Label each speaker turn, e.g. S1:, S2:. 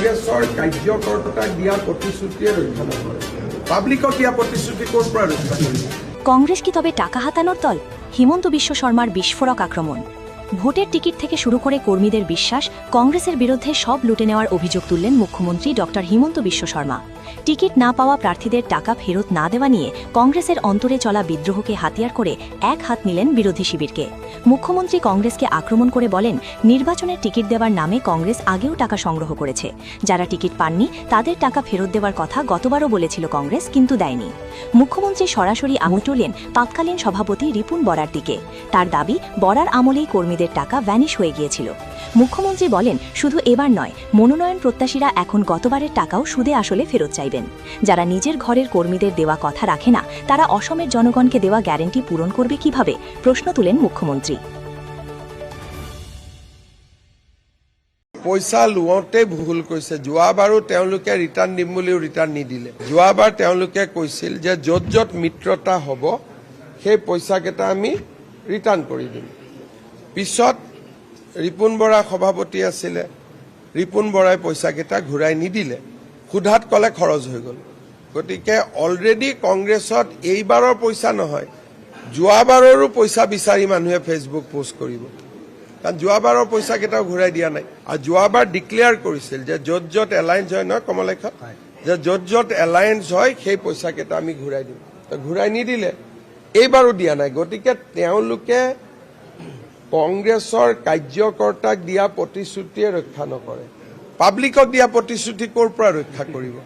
S1: কংগ্ৰেছৰ কাৰ্যকৰ্তাক দিয়া প্ৰতিশ্ৰুতিয়ে ৰক্ষা নকৰে পাব্লিকক দিয়া প্ৰতিশ্ৰুতি ক'ৰ পৰা ৰক্ষা কৰিব
S2: কংগ্রেস কি তবে টাকা হাতানোর দল? হিমন্ত বিশ্ব শর্মার বিস্ফোরক আক্রমণ। ভোটের টিকিট থেকে শুরু করে কর্মীদের বিশ্বাস, কংগ্রেসের বিরুদ্ধে সব লুটে নেওয়ার অভিযোগ তুললেন মুখ্যমন্ত্রী ডক্টর হিমন্ত বিশ্ব শর্মা। টিকিট না পাওয়া প্রার্থীদের টাকা ফেরত না দেওয়া নিয়ে কংগ্রেসের অন্তরে চলা বিদ্রোহকে হাতিয়ার করে এক হাত নিলেন বিরোধী শিবিরকে। মুখ্যমন্ত্রী কংগ্রেসকে আক্রমণ করে বলেন, নির্বাচনের টিকিট দেওয়ার নামে কংগ্রেস আগেও টাকা সংগ্রহ করেছে। যারা টিকিট পাননি তাদের টাকা ফেরত দেওয়ার কথা গতবারও বলেছিল কংগ্রেস, কিন্তু দেয়নি। মুখ্যমন্ত্রী সরাসরি আঙুল তুললেন তৎকালীন সভাপতি রিপুন বরার দিকে। তার দাবি, বরার আমলেই কর্মীদের টাকা ভ্যানিশ হয়ে গিয়েছিল। মুখ্যমন্ত্রী বলেন, শুধু এবার নয়, মনোনয়ন প্রত্যাশীরা এখন গতবারের টাকাও সুদে আসলে ফেরত চাইবেন। যারা নিজের ঘরের কর্মীদের দেওয়া কথা রাখে না, তারা অসমের জনগণকে দেওয়া গ্যারান্টি পূরণ করবে কিভাবে, প্রশ্ন তুলেন মুখ্যমন্ত্রী।
S1: পইচা লোৱাতে ভুল কৈছে। যোৱাবাৰো তেওঁলোকে ৰিটাৰ্ণ দিম বুলিও ৰিটাৰ্ণ নিদিলে। যোৱাবাৰ তেওঁলোকে কৈছিল যে য'ত য'ত মিত্ৰতা হ'ব সেই পইচাকেইটা আমি ৰিটাৰ্ণ কৰি দিম। পিছত ৰিপুন বৰা সভাপতি আছিলে, ৰিপুন বৰাই পইচাকেইটা ঘূৰাই নিদিলে, সোধাত ক'লে খৰচ হৈ গ'ল। গতিকে অলৰেডি কংগ্ৰেছত এইবাৰৰ পইচা নহয়, যোৱাবাৰৰো পইচা বিচাৰি মানুহে ফেচবুক পোষ্ট কৰিব, কাৰণ যোৱাবাৰৰ পইচাকেইটাও ঘূৰাই দিয়া নাই। আৰু যোৱাবাৰ ডিক্লেয়াৰ কৰিছিল যে য'ত য'ত এলায়েন্স হয় নহয় কমলেশ, যে য'ত য'ত এলায়েন্স হয় সেই পইচাকেইটা আমি ঘূৰাই দিম, ঘূৰাই নিদিলে, এইবাৰো দিয়া নাই। গতিকে তেওঁলোকে কংগ্ৰেছৰ কাৰ্যকৰ্তাক দিয়া প্ৰতিশ্ৰুতিয়ে ৰক্ষা নকৰে, পাব্লিকক দিয়া প্ৰতিশ্ৰুতি ক'ৰ পৰা ৰক্ষা কৰিব।